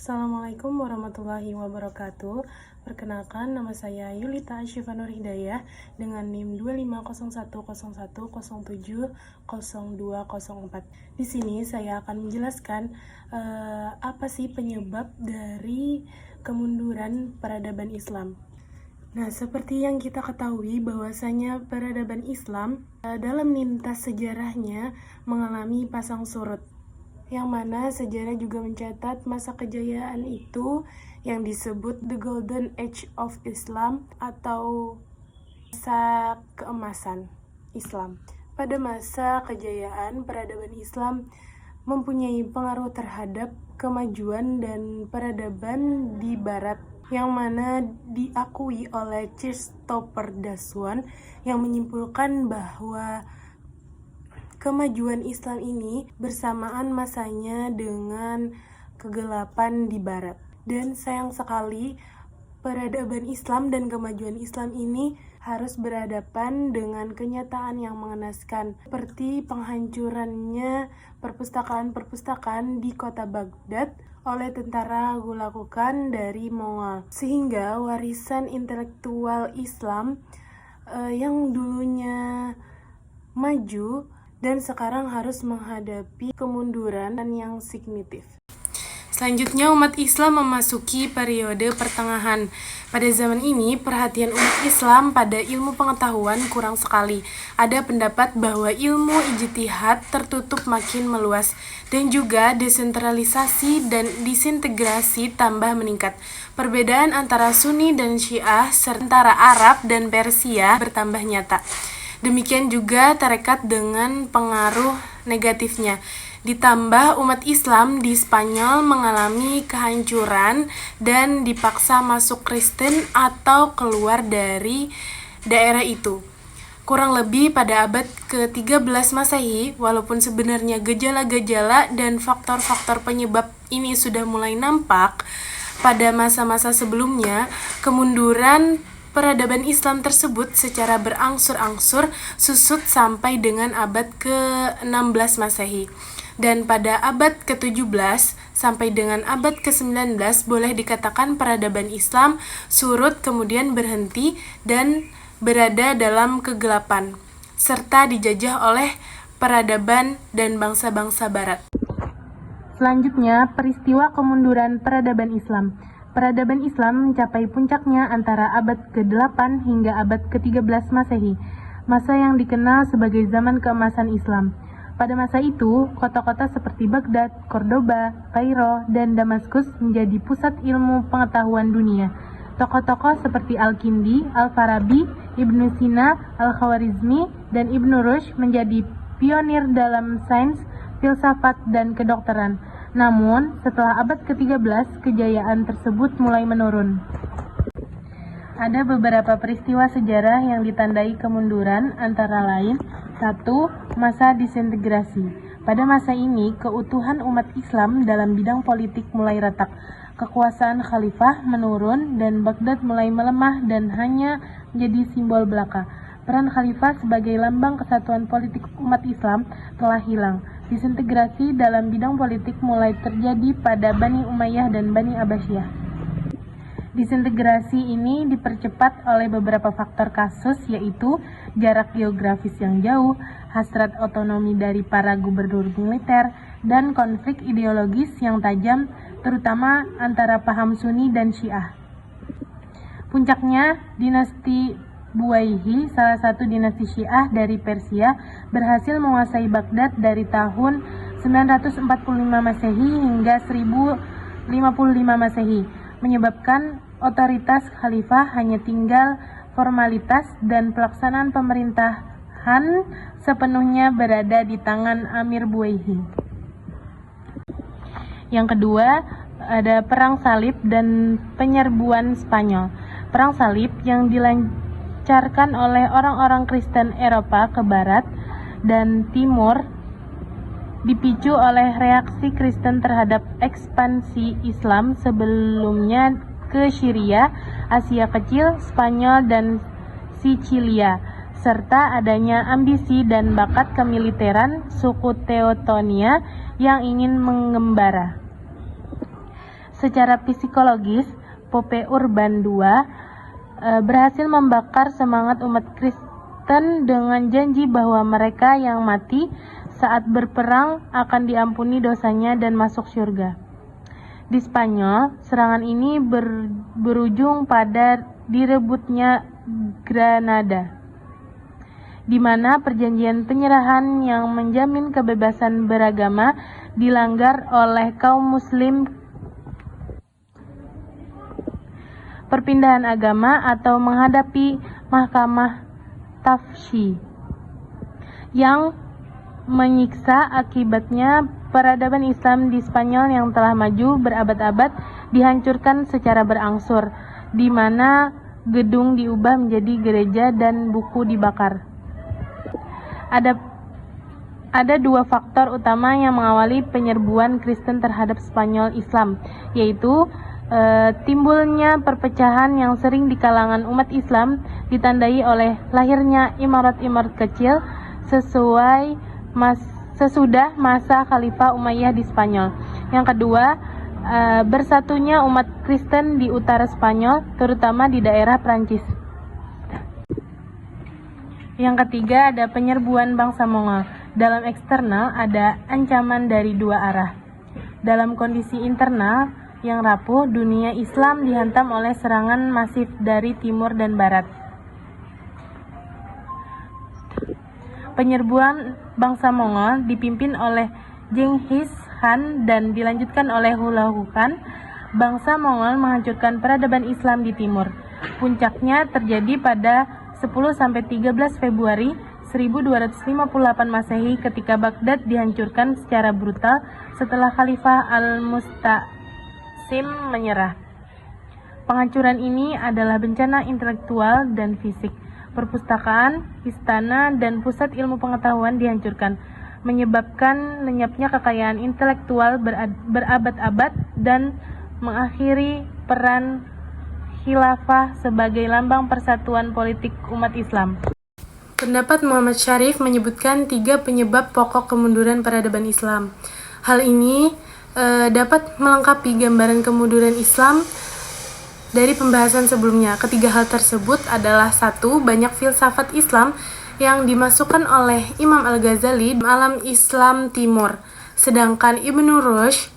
Assalamualaikum warahmatullahi wabarakatuh. Perkenalkan, nama saya Yulita Syifa Nur Hidayah dengan NIM 250101070204. Di sini saya akan menjelaskan apa sih penyebab dari kemunduran peradaban Islam. Nah, seperti yang kita ketahui bahwasanya peradaban Islam dalam lintas sejarahnya mengalami pasang surut, yang mana sejarah juga mencatat masa kejayaan itu yang disebut The Golden Age of Islam atau masa keemasan Islam. Pada masa kejayaan, peradaban Islam mempunyai pengaruh terhadap kemajuan dan peradaban di Barat, yang mana diakui oleh Christopher Daswan yang menyimpulkan bahwa kemajuan Islam ini bersamaan masanya dengan kegelapan di Barat. Dan sayang sekali, peradaban Islam dan kemajuan Islam ini harus berhadapan dengan kenyataan yang mengenaskan, seperti penghancurannya perpustakaan-perpustakaan di kota Baghdad oleh tentara Gulagu Khan dari Mongol, sehingga warisan intelektual Islam yang dulunya maju dan sekarang harus menghadapi kemunduran yang signifikan. Selanjutnya, umat Islam memasuki periode pertengahan. Pada zaman ini, perhatian umat Islam pada ilmu pengetahuan kurang sekali. Ada pendapat bahwa ilmu ijtihad tertutup makin meluas, dan juga desentralisasi dan disintegrasi tambah meningkat. Perbedaan antara Sunni dan Syiah serta antara Arab dan Persia bertambah nyata. Demikian juga tarekat dengan pengaruh negatifnya. Ditambah umat Islam di Spanyol mengalami kehancuran dan dipaksa masuk Kristen atau keluar dari daerah itu. Kurang lebih pada abad ke-13 Masehi, walaupun sebenarnya gejala-gejala dan faktor-faktor penyebab ini sudah mulai nampak pada masa-masa sebelumnya, kemunduran peradaban Islam tersebut secara berangsur-angsur susut sampai dengan abad ke-16 Masehi. Dan pada abad ke-17 sampai dengan abad ke-19 boleh dikatakan peradaban Islam surut kemudian berhenti dan berada dalam kegelapan, serta dijajah oleh peradaban dan bangsa-bangsa Barat. Selanjutnya, peristiwa kemunduran peradaban Islam. Peradaban Islam mencapai puncaknya antara abad ke-8 hingga abad ke-13 Masehi, masa yang dikenal sebagai zaman keemasan Islam. Pada masa itu, kota-kota seperti Baghdad, Cordoba, Kairo, dan Damaskus menjadi pusat ilmu pengetahuan dunia. Tokoh-tokoh seperti Al-Kindi, Al-Farabi, Ibnu Sina, Al-Khawarizmi, dan Ibnu Rushd menjadi pionir dalam sains, filsafat, dan kedokteran. Namun, setelah abad ke-13, kejayaan tersebut mulai menurun. Ada beberapa peristiwa sejarah yang ditandai kemunduran, antara lain: 1. Masa disintegrasi. Pada masa ini, keutuhan umat Islam dalam bidang politik mulai retak. Kekuasaan khalifah menurun dan Baghdad mulai melemah dan hanya menjadi simbol belaka. Peran khalifah sebagai lambang kesatuan politik umat Islam telah hilang. Disintegrasi dalam bidang politik mulai terjadi pada Bani Umayyah dan Bani Abbasiyah. Disintegrasi ini dipercepat oleh beberapa faktor kasus, yaitu jarak geografis yang jauh, hasrat otonomi dari para gubernur militer, dan konflik ideologis yang tajam, terutama antara paham Sunni dan Syiah. Puncaknya, dinasti Buwayhi, salah satu dinasti Syiah dari Persia, berhasil menguasai Baghdad dari tahun 945 Masehi hingga 1055 Masehi, menyebabkan otoritas khalifah hanya tinggal formalitas dan pelaksanaan pemerintahan sepenuhnya berada di tangan Amir Buwayhi. Yang kedua, ada Perang Salib dan penyerbuan Spanyol. Perang Salib yang dilancarkan oleh orang-orang Kristen Eropa ke barat dan timur dipicu oleh reaksi Kristen terhadap ekspansi Islam sebelumnya ke Syria, Asia Kecil, Spanyol, dan Sicilia, serta adanya ambisi dan bakat kemiliteran suku Teutonia yang ingin mengembara. Secara psikologis, Pope Urban II berhasil membakar semangat umat Kristen dengan janji bahwa mereka yang mati saat berperang akan diampuni dosanya dan masuk surga. Di Spanyol, serangan ini berujung pada direbutnya Granada, di mana perjanjian penyerahan yang menjamin kebebasan beragama dilanggar oleh kaum muslim. Perpindahan agama atau menghadapi mahkamah tafsyi yang menyiksa, akibatnya peradaban Islam di Spanyol yang telah maju berabad-abad dihancurkan secara berangsur, di mana gedung diubah menjadi gereja dan buku dibakar. Ada dua faktor utama yang mengawali penyerbuan Kristen terhadap Spanyol Islam, yaitu timbulnya perpecahan yang sering di kalangan umat Islam ditandai oleh lahirnya imarat-imarat kecil sesudah masa Khalifah Umayyah di Spanyol. Yang kedua, bersatunya umat Kristen di utara Spanyol, terutama di daerah Prancis. Yang ketiga, ada penyerbuan bangsa Mongol. Dalam eksternal ada ancaman dari dua arah. Dalam kondisi internal yang rapuh, dunia Islam dihantam oleh serangan masif dari timur dan barat. Penyerbuan bangsa Mongol dipimpin oleh Genghis Khan dan dilanjutkan oleh Hulagu Khan. Bangsa Mongol menghancurkan peradaban Islam di timur. Puncaknya terjadi pada 10-13 Februari 1258 Masehi ketika Baghdad dihancurkan secara brutal setelah Khalifah Al-Musta'sim menyerah. Penghancuran ini adalah bencana intelektual dan fisik. Perpustakaan, istana, dan pusat ilmu pengetahuan dihancurkan, menyebabkan lenyapnya kekayaan intelektual berabad-abad dan mengakhiri peran khilafah sebagai lambang persatuan politik umat Islam. Pendapat Muhammad Syarif menyebutkan 3 penyebab pokok kemunduran peradaban Islam. Hal ini dapat melengkapi gambaran kemunduran Islam dari pembahasan sebelumnya. Ketiga hal tersebut adalah: 1. Banyak filsafat Islam yang dimasukkan oleh Imam Al-Ghazali dalam alam Islam Timur, sedangkan Ibnu Rushd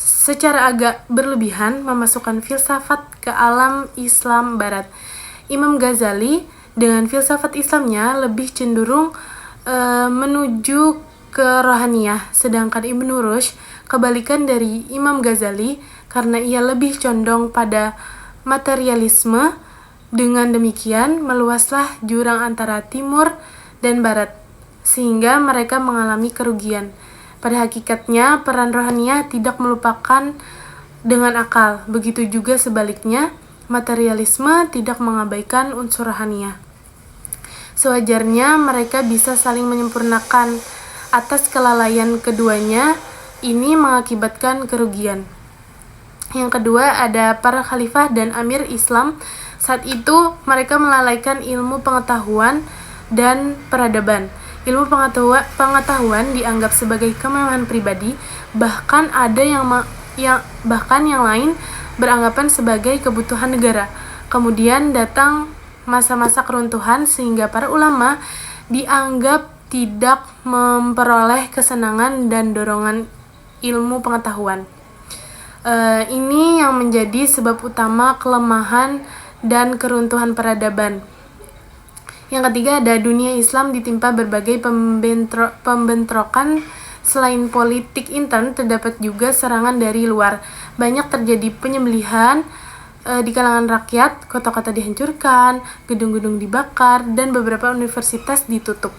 secara agak berlebihan memasukkan filsafat ke alam Islam Barat. Imam Ghazali dengan filsafat Islamnya lebih cenderung menuju ke rohaniyah, sedangkan Ibnu Rushd kebalikan dari Imam Ghazali karena ia lebih condong pada materialisme. Dengan demikian, meluaslah jurang antara timur dan barat, sehingga mereka mengalami kerugian. Pada hakikatnya, peran rohaniyah tidak melupakan dengan akal. Begitu juga sebaliknya, materialisme tidak mengabaikan unsur rohaniyah. Sewajarnya mereka bisa saling menyempurnakan. Atas kelalaian keduanya, ini mengakibatkan kerugian. Yang kedua, ada para khalifah dan amir Islam. Saat itu mereka melalaikan ilmu pengetahuan dan peradaban. Ilmu pengetahuan dianggap sebagai kemewahan pribadi, bahkan yang lain beranggapan sebagai kebutuhan negara. Kemudian datang masa-masa keruntuhan sehingga para ulama dianggap tidak memperoleh kesenangan dan dorongan ilmu pengetahuan. Ini yang menjadi sebab utama kelemahan dan keruntuhan peradaban. Yang ketiga, ada dunia Islam ditimpa berbagai pembentrokan. Selain politik intern, terdapat juga serangan dari luar. Banyak terjadi penyembelihan di kalangan rakyat, kota-kota dihancurkan, gedung-gedung dibakar, dan beberapa universitas ditutup.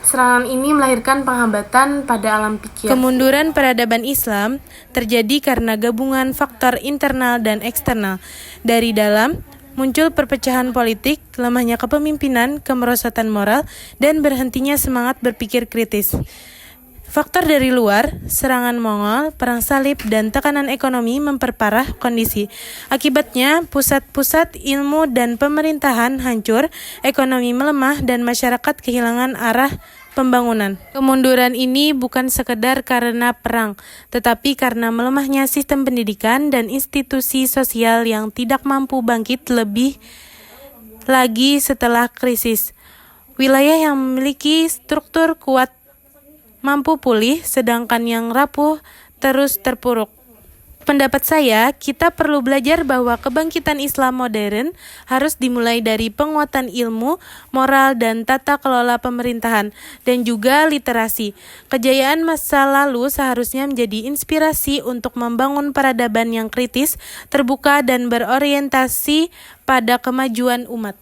Serangan ini melahirkan penghambatan pada alam pikir. Kemunduran peradaban Islam terjadi karena gabungan faktor internal dan eksternal. Dari dalam, muncul perpecahan politik, lemahnya kepemimpinan, kemerosotan moral, dan berhentinya semangat berpikir kritis. Faktor dari luar, serangan Mongol, perang salib, dan tekanan ekonomi memperparah kondisi. Akibatnya, pusat-pusat ilmu dan pemerintahan hancur, ekonomi melemah, dan masyarakat kehilangan arah pembangunan. Kemunduran ini bukan sekedar karena perang, tetapi karena melemahnya sistem pendidikan dan institusi sosial yang tidak mampu bangkit lebih lagi setelah krisis. Wilayah yang memiliki struktur kuat mampu pulih, sedangkan yang rapuh terus terpuruk. Pendapat saya, kita perlu belajar bahwa kebangkitan Islam modern harus dimulai dari penguatan ilmu, moral, dan tata kelola pemerintahan, dan juga literasi. Kejayaan masa lalu seharusnya menjadi inspirasi untuk membangun peradaban yang kritis, terbuka, dan berorientasi pada kemajuan umat.